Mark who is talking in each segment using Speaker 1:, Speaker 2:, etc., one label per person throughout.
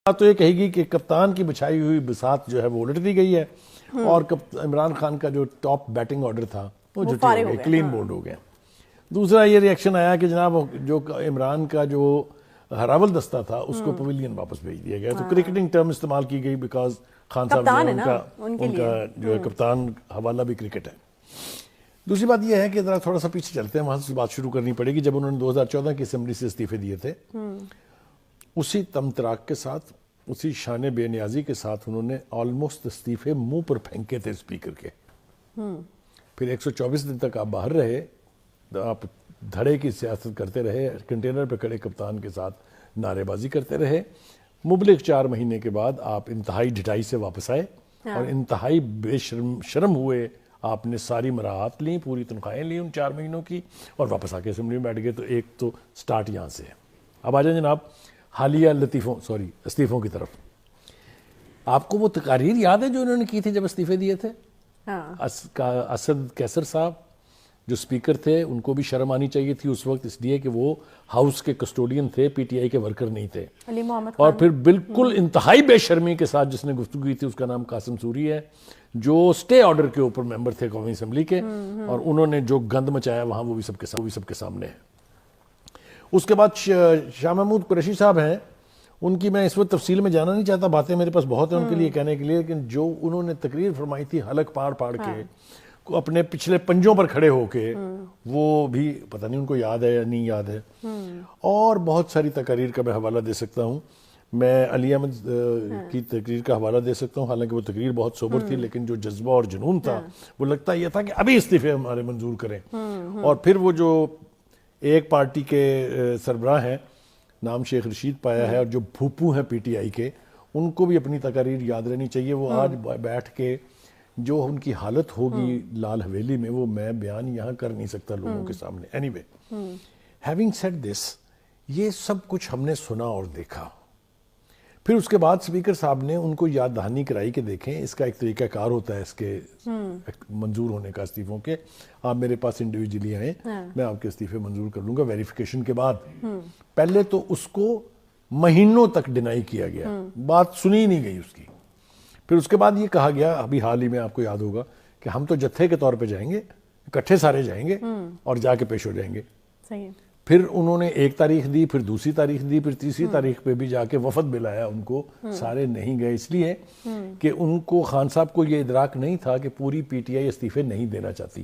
Speaker 1: تو یہ کہے گی کہ کپتان کی بچھائی ہوئی بساط جو ہے وہ الٹ دی گئی ہے اور عمران خان کا جو ٹاپ بیٹنگ آرڈر تھا وہ جھوٹے ہو گئے، کلین بولڈ ہو گیا۔ دوسرا یہ ریئیکشن آیا کہ جناب جو عمران کا جو ہراول دستہ تھا اس کو پویلین واپس بھیج دیا گیا، تو کرکٹنگ ٹرم استعمال کی گئی بیکاز خان صاحب جو ان کا جو ہے کپتان حوالہ بھی کرکٹ ہے۔ دوسری بات یہ ہے کہ ذرا تھوڑا سا پیچھے چلتے ہیں، وہاں سے بات شروع کرنی پڑے گی۔ جب انہوں نے 2014 کی اسمبلی سے استعفے دیے تھے، اسی تمطراق کے ساتھ، اسی شان بے نیازی کے ساتھ انہوں نے آلموسٹ استعفے منہ پر پھینکے تھے اسپیکر کے۔ پھر 124 دن تک آپ باہر رہے، آپ دھڑے کی سیاست کرتے رہے، کنٹینر پہ کھڑے کپتان کے ساتھ نعرے بازی کرتے رہے۔ مبلغ 4 مہینے کے بعد آپ انتہائی ڈھٹائی سے واپس آئے اور انتہائی بے شرم ہوئے، آپ نے ساری مراحات لیں، پوری تنخواہیں لیں ان 4 مہینوں کی، اور واپس آ کے اسمبلی میں بیٹھ گئے۔ تو ایک تو سٹارٹ یہاں سے ہے۔ اب آ جائیں جناب حالیہ استعفوں کی طرف۔ آپ کو وہ تقاریر یاد ہے جو انہوں نے کی تھی جب استعفے دیے تھے؟ اسد کیسر صاحب جو اسپیکر تھے، ان کو بھی شرم آنی چاہیے تھی اس وقت، اس لیے کہ وہ ہاؤس کے کسٹوڈین تھے، پی ٹی آئی کے ورکر نہیں تھے۔ اور پھر بالکل انتہائی بے شرمی کے ساتھ جس نے گفتگو کی تھی اس کا نام قاسم سوری ہے، جو سٹے آرڈر کے اوپر ممبر تھے قومی اسمبلی کے، اور انہوں نے جو گند مچایا وہاں وہ بھی سب کے سامنے ہے۔ اس کے بعد شاہ محمود قریشی صاحب ہیں، ان کی میں اس وقت تفصیل میں جانا نہیں چاہتا، باتیں میرے پاس بہت ہیں ان کے لیے کہنے کے لیے، لیکن جو انہوں نے تقریر فرمائی تھی حلق پاڑ کے، اپنے پچھلے پنجوں پر کھڑے ہو کے، وہ بھی پتہ نہیں ان کو یاد ہے یا نہیں یاد ہے۔ اور بہت ساری تقاریر کا میں حوالہ دے سکتا ہوں، میں علی احمد کی تقریر کا حوالہ دے سکتا ہوں، حالانکہ وہ تقریر بہت سوبر تھی، لیکن جو جذبہ اور جنون تھا وہ لگتا یہ تھا کہ ابھی استعفے ہمارے منظور کریں۔ اور پھر وہ جو ایک پارٹی کے سربراہ ہیں، نام شیخ رشید پایا ہے، اور جو پھوپھو ہیں پی ٹی آئی کے، ان کو بھی اپنی تقاریر یاد رہنی چاہیے۔ وہ آج بیٹھ کے جو ان کی حالت ہوگی لال حویلی میں، وہ میں بیان یہاں کر نہیں سکتا لوگوں کے سامنے۔ Any way, having said this, یہ سب کچھ ہم نے سنا اور دیکھا۔ پھر اس کے بعد اسپیکر صاحب نے ان کو یاد دہانی کرائی کہ دیکھیں اس کا ایک طریقہ کار ہوتا ہے اس کے منظور ہونے کا استعفوں کے، آپ میرے پاس انڈیویجولی آئیں، میں آپ کے استعفے منظور کر لوں گا ویریفیکیشن کے بعد۔ پہلے تو اس کو مہینوں تک ڈینائی کیا گیا، بات سنی نہیں گئی اس کی۔ پھر اس کے بعد یہ کہا گیا، ابھی حال ہی میں آپ کو یاد ہوگا کہ ہم تو جتھے کے طور پہ جائیں گے، اکٹھے سارے جائیں گے اور جا کے پیش ہو جائیں گے۔ پھر انہوں نے ایک تاریخ دی، پھر دوسری تاریخ دی، پھر تیسری تاریخ پہ بھی جا کے وفد بلایا ان کو، سارے نہیں گئے، اس لیے کہ ان کو خان صاحب کو یہ ادراک نہیں تھا کہ پوری پی ٹی آئی استعفے نہیں دینا چاہتی۔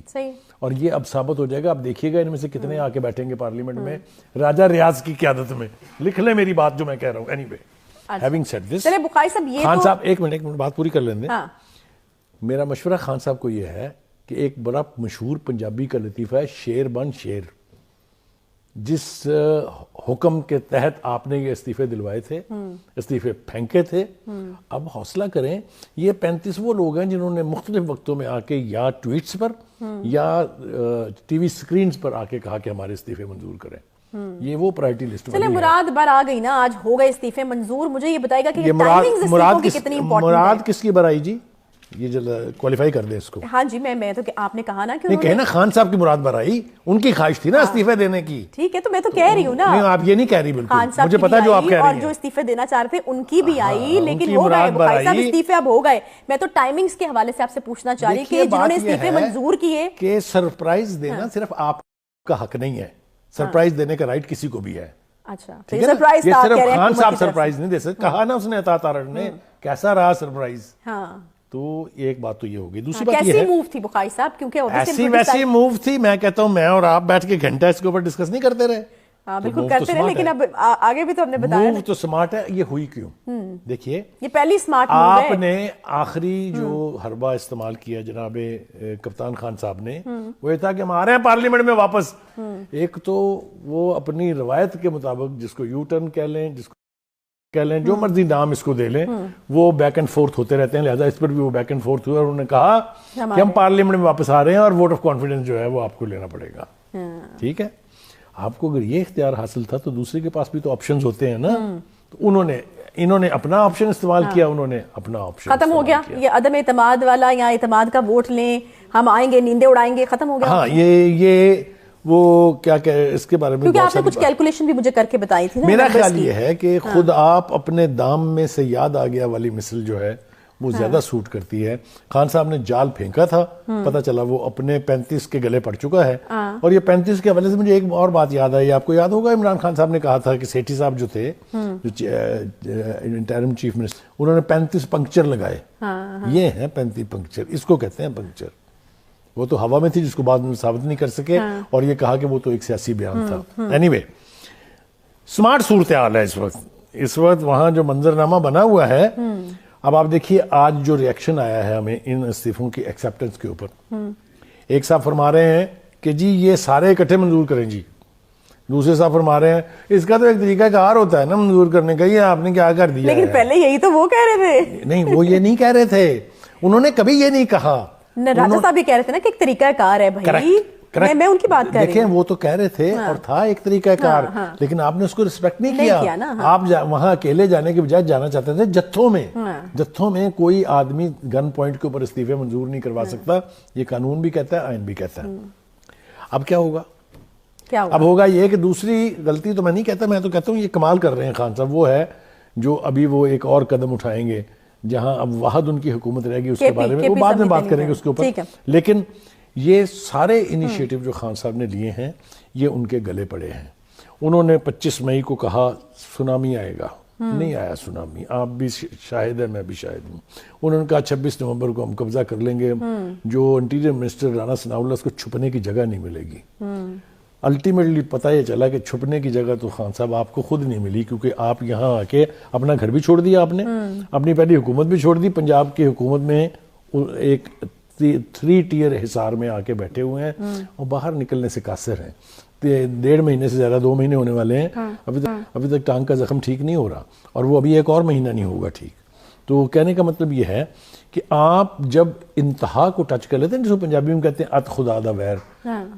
Speaker 1: اور یہ اب ثابت ہو جائے گا، اب دیکھیے گا ان میں سے کتنے آ کے بیٹھیں گے پارلیمنٹ میں راجہ ریاض کی قیادت میں۔ لکھ لیں میری بات جو میں کہہ رہا ہوں۔ Any way, having said this, Khan صاحب ایک منٹ بات پوری کر لیں دیں۔ میرا مشورہ خان صاحب کو یہ ہے کہ ایک بڑا مشہور پنجابی کا لطیفہ ہے، شیر بن شیر، جس حکم کے تحت آپ نے یہ استعفے دلوائے تھے، استعفے پھینکے تھے، اب حوصلہ کریں۔ یہ 35 وہ لوگ ہیں جنہوں نے مختلف وقتوں میں آ کے یا ٹویٹس پر یا ٹی وی سکرینز پر آ کے کہا کہ ہمارے استعفے منظور کریں۔ یہ وہ پرائرٹی لسٹ
Speaker 2: چلے مراد بر آ گئی نا، آج ہو گئے استعفے منظور۔ مجھے یہ بتائے گا کہ ٹائمنگز استعفوں کی کتنی امپورٹنٹ ہے؟
Speaker 1: مراد کس کی برائی جی؟ یہ جلد کوالیفائی کر دیں اس کو۔
Speaker 2: ہاں جی، میں تو آپ نے کہا نا کہ
Speaker 1: نہیں کہنا خان صاحب کی مراد برائی، ان کی خواہش تھی نا استعفے دینے کی۔
Speaker 2: ٹھیک ہے، تو میں تو کہہ رہی ہوں نا،
Speaker 1: نہیں آپ یہ نہیں کہہ رہی، بالکل مجھے پتا جو آپ کہہ رہی ہیں،
Speaker 2: اور جو استعفے دینا چاہ رہے تھے ان کی بھی آئی، لیکن ہو گئے بھائی صاحب استعفے، اب ہو گئے۔ میں تو ٹائمنگز کے حوالے سے آپ سے پوچھنا چاہ رہی کہ جنہوں نے استعفے منظور کیے،
Speaker 1: کہ سرپرائز دینا صرف آپ کا حق نہیں ہے، سرپرائز دینے کا رائٹ کسی کو بھی ہے۔
Speaker 2: اچھا،
Speaker 1: یہ صرف خان صاحب سرپرائز نہیں دے سکتے، کہا نا اس نے عطا تارڑ نے، کیسا رہا سرپرائز۔ تو ایک بات تو یہ ہوگی۔ دوسری بات یہ ہے،
Speaker 2: کیسی موو تھی بخاری صاحب؟ کیونکہ
Speaker 1: ایسی ویسی موو تھی، میں کہتا ہوں میں اور آپ بیٹھ کے گھنٹہ اس کے اوپر ڈسکس نہیں کرتے رہے۔
Speaker 2: بالکل کرتے رہے، لیکن اب آگے بھی تو ہم نے بتایا
Speaker 1: موو تو سمارٹ ہے۔ یہ ہوئی کیوں؟ دیکھیے،
Speaker 2: یہ پہلی سمارٹ موو ہے۔
Speaker 1: آپ نے آخری جو حربہ استعمال کیا جناب کپتان خان صاحب نے، وہ یہ تھا کہ ہم آ رہے ہیں پارلیمنٹ میں واپس۔ ایک تو وہ اپنی روایت کے مطابق، جس کو یو ٹرن کہہ لیں، جس کو کہہ لیں، جو مرضی نام اس کو دے لیں، وہ بیک اینڈ فورتھ ہوتے رہتے ہیں، لہذا اس پر بھی وہ بیک اینڈ فورتھ ہوئے، اور انہوں نے کہا کہ ہم پارلیمنٹ میں واپس آ رہے ہیں اور ووٹ آف کانفیڈنس جو ہے وہ آپ کو لینا پڑے گا۔ ٹھیک ہے، آپ کو اگر یہ اختیار حاصل تھا تو دوسرے کے پاس بھی تو آپشنز ہوتے ہیں نا۔ تو انہوں نے اپنا آپشن استعمال کیا، انہوں نے اپنا آپشن
Speaker 2: ختم ہو گیا۔ یہ عدم اعتماد والا یا اعتماد کا ووٹ لیں، ہم آئیں گے نیندیں اڑائیں گے، ختم ہو گیا۔
Speaker 1: ہاں، یہ وہ کیا کہ اس کے بارے میں
Speaker 2: کیونکہ آپ نے کچھ کیلکولیشن بھی مجھے کر کے بتائی تھی نا.
Speaker 1: میرا خیال یہ ہے کہ خود آپ اپنے دام میں سے یاد آ گیا والی مثل جو ہے وہ زیادہ سوٹ کرتی ہے. خان صاحب نے جال پھینکا تھا, پتہ چلا وہ اپنے 35 کے گلے پڑ چکا ہے. اور یہ 35 کے حوالے سے مجھے ایک اور بات یاد آئی. آپ کو یاد ہوگا عمران خان صاحب نے کہا تھا کہ سیٹھی صاحب جو تھے جو انٹرم چیف منسٹر, انہوں نے 35 پنکچر لگائے. یہ ہیں 35 پنکچر, اس کو کہتے ہیں پنکچر. وہ تو ہوا میں تھی جس کو بعد میں ثابت نہیں کر سکے, اور یہ کہا کہ وہ تو ایک سیاسی بیان تھا. اینی وے, سمارٹ صورتحال ہے اس وقت وہاں جو منظرنامہ بنا ہوا ہے. اب آپ دیکھیے آج جو ریئیکشن آیا ہے ہمیں ان استعفوں کی ایکسیپٹنس کے اوپر. ایک صاحب فرما رہے ہیں کہ جی یہ سارے اکٹھے منظور کریں جی. دوسرے صاحب فرما رہے ہیں اس کا تو ایک طریقہ کار ہوتا ہے نا منظور کرنے کا, یہ آپ نے کیا کر دیا.
Speaker 2: لیکن پہلے یہی تو وہ کہہ رہے تھے.
Speaker 1: نہیں, وہ یہ نہیں کہہ رہے تھے, انہوں نے کبھی یہ نہیں کہا.
Speaker 2: راجہ صاحب یہ کہہ رہے تھے نا کہ ایک طریقہ کار ہے بھائی, میں ان کی بات کر رہی ہوں.
Speaker 1: دیکھیں وہ تو کہہ رہے تھے اور تھا ایک طریقہ کار, لیکن آپ نے اس کو رسپیکٹ نہیں کیا. آپ وہاں اکیلے جانے کے بجائے جانا چاہتے تھے جتھوں میں. کوئی آدمی گن پوائنٹ کے اوپر استعفے منظور نہیں کروا سکتا, یہ قانون بھی کہتا ہے, آئین بھی کہتا ہے. اب کیا ہوگا؟ اب ہوگا یہ کہ دوسری غلطی تو میں نہیں کہتا, میں تو کہتا ہوں یہ کمال کر رہے ہیں خان صاحب. وہ ہے جو ابھی وہ ایک اور قدم اٹھائیں گے جہاں اب واحد ان کی حکومت رہے گی, اس کے بارے میں وہ بعد میں بات کریں گے اس کے اوپر. لیکن یہ سارے انیشیٹو جو خان صاحب نے لیے ہیں یہ ان کے گلے پڑے ہیں. انہوں نے 25 مئی کو کہا سونامی آئے گا, نہیں آیا سونامی, آپ بھی شاہد ہیں میں بھی شاہد ہوں. انہوں نے کہا 26 نومبر کو ہم قبضہ کر لیں گے. جو انٹیریئر منسٹر رانا ثناء اللہ, اس کو چھپنے کی جگہ نہیں ملے گی. الٹیمیٹلی پتہ یہ چلا کہ چھپنے کی جگہ تو خان صاحب آپ کو خود نہیں ملی, کیونکہ آپ یہاں آ کے اپنا گھر بھی چھوڑ دیا, آپ نے اپنی پہلی حکومت بھی چھوڑ دی. پنجاب کی حکومت میں ایک 3 ٹیئر حصار میں آ کے بیٹھے ہوئے ہیں اور باہر نکلنے سے قاصر ہیں. 1.5 مہینے سے زیادہ 2 مہینے ہونے والے ہیں, ابھی تک ٹانگ کا زخم ٹھیک نہیں ہو رہا, اور وہ ابھی ایک اور مہینہ نہیں ہوگا ٹھیک. تو کہنے کا مطلب یہ ہے کہ آپ جب انتہا کو ٹچ کر لیتے ہیں, جس کو پنجابی میں کہتے ہیں ات خدا دا ویر,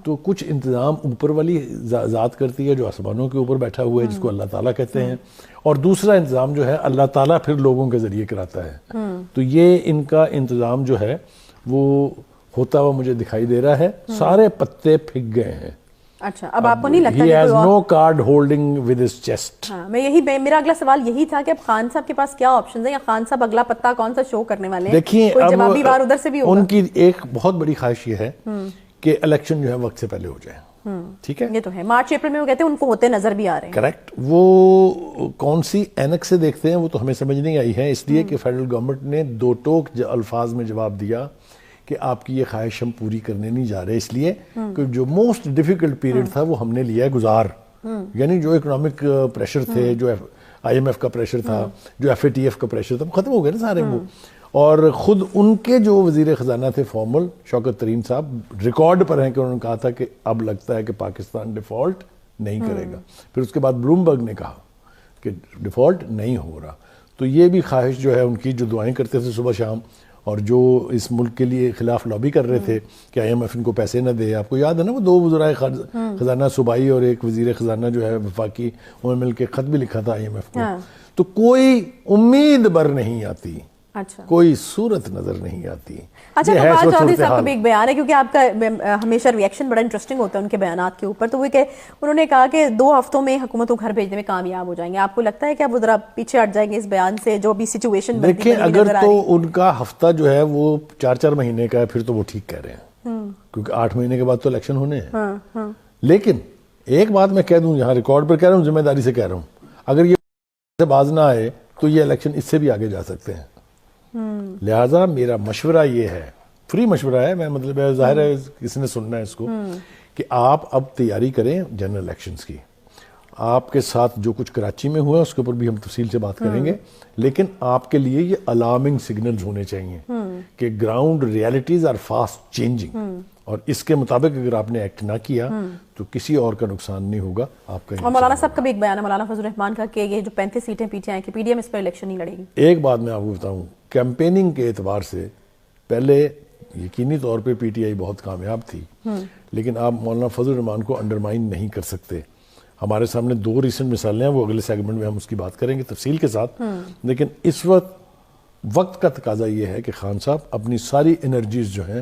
Speaker 1: تو کچھ انتظام اوپر والی ذات کرتی ہے جو آسمانوں کے اوپر بیٹھا ہوا ہے, جس کو اللہ تعالیٰ کہتے ہیں, اور دوسرا انتظام جو ہے اللہ تعالیٰ پھر لوگوں کے ذریعے کراتا ہے. تو یہ ان کا انتظام جو ہے وہ ہوتا ہوا مجھے دکھائی دے رہا ہے. سارے پتے پھک گئے ہیں.
Speaker 2: اچھا, اب آپ کو نہیں لگتا
Speaker 1: He has no card holding with his chest.
Speaker 2: میرا اگلا سوال یہی تھا کہ اب خان صاحب کے پاس کیا آپشنز ہیں, یا خان صاحب اگلا پتا کون سا شو کرنے والے ہیں؟
Speaker 1: دیکھیے
Speaker 2: کوئی جوابی وار ادھر سے بھی ہوگا.
Speaker 1: ان کی ایک بہت بڑی خواہش یہ ہے کہ الیکشن جو ہے وقت سے پہلے ہو جائے. ٹھیک ہے,
Speaker 2: یہ تو ہے. مارچ اپریل میں وہ کہتے ہیں ان کو ہوتے نظر بھی آ رہے ہیں.
Speaker 1: کریکٹ. وہ کون سی اینک سے دیکھتے ہیں وہ تو ہمیں سمجھ نہیں آئی ہے, اس لیے کہ فیڈرل گورنمنٹ نے 2 ٹوک الفاظ میں جواب دیا کہ آپ کی یہ خواہش ہم پوری کرنے نہیں جا رہے, اس لیے کہ جو موسٹ ڈیفیکلٹ پیریڈ تھا وہ ہم نے لیا ہے گزار. یعنی جو اکنامک پریشر تھے, جو آئی ایم ایف کا پریشر تھا, جو ایف اے ٹی ایف کا پریشر تھا, وہ ختم ہو گئے نا سارے وہ. اور خود ان کے جو وزیر خزانہ تھے فارمل, شوکت ترین صاحب, ریکارڈ پر ہیں کہ انہوں نے کہا تھا کہ اب لگتا ہے کہ پاکستان ڈیفالٹ نہیں کرے گا. پھر اس کے بعد بلومبرگ نے کہا کہ ڈیفالٹ نہیں ہو رہا. تو یہ بھی خواہش جو ہے ان کی, جو دعائیں کرتے تھے صبح شام, اور جو اس ملک کے لیے خلاف لابی کر رہے تھے کہ آئی ایم ایف ان کو پیسے نہ دے. آپ کو یاد ہے نا وہ 2 وزرائے خزانہ صوبائی اور ایک وزیر خزانہ جو ہے وفاقی, انہوں نے مل کے خط بھی لکھا تھا آئی ایم ایف کو. تو کوئی امید بر نہیں آتی, کوئی صورت نظر نہیں آتی.
Speaker 2: اچھا, تو بات چودھری صاحب کا بھی ایک بیان ہے, کیونکہ آپ کا ہمیشہ ریئیکشن بڑا انٹرسٹنگ ہوتا ہے ان کے بیانات کے اوپر. تو وہ کہ انہوں نے کہا کہ 2 ہفتوں میں حکومت کو گھر بھیجنے میں کامیاب ہو جائیں گے. آپ کو لگتا ہے کہ اب وہ ذرا پیچھے ہٹ جائیں گے اس بیان سے, جو بھی سچویشن
Speaker 1: دیکھیں اگر تو ان کا ہفتہ جو ہے وہ 4 مہینے کا ہے, پھر تو وہ ٹھیک کہہ رہے ہیں, کیونکہ 8 مہینے کے بعد تو الیکشن ہونے ہیں. لیکن ایک بات میں کہہ دوں, یہاں ریکارڈ پر کہہ رہا ہوں, ذمہ داری سے کہہ رہا ہوں, اگر یہ باز نہ آئے تو یہ الیکشن اس سے بھی آگے جا سکتے ہیں. لہٰذا میرا مشورہ یہ ہے, فری مشورہ ہے, میں مطلب ظاہر ہے کسی نے سننا ہے اس کو, کہ آپ اب تیاری کریں جنرل الیکشنز کی. آپ کے ساتھ جو کچھ کراچی میں ہوا ہے اس کے اوپر بھی ہم تفصیل سے بات کریں گے, لیکن آپ کے لیے یہ الارمنگ سگنلز ہونے چاہیے کہ ground realities are fast changing, اور اس کے مطابق اگر آپ نے ایکٹ نہ کیا تو کسی اور کا نقصان نہیں ہوگا, آپ کا.
Speaker 2: اور مولانا صاحب کا بھی ایک بیان ہے, مولانا فضل الرحمان کا, کہ یہ جو 35 سیٹیں پیچھے ہیں کہ پی ڈی ایم اس پر الیکشن نہیں لڑے گی.
Speaker 1: ایک بات میں آپ کو بتاؤں, کیمپیننگ کے اعتبار سے پہلے یقینی طور پہ پی ٹی آئی بہت کامیاب تھی, لیکن آپ مولانا فضل الرحمان کو انڈرمائن نہیں کر سکتے. ہمارے سامنے 2 ریسنٹ مثالیں ہیں, وہ اگلے سیگمنٹ میں ہم اس کی بات کریں گے تفصیل کے ساتھ. لیکن اس وقت کا تقاضا یہ ہے کہ خان صاحب اپنی ساری انرجیز جو ہیں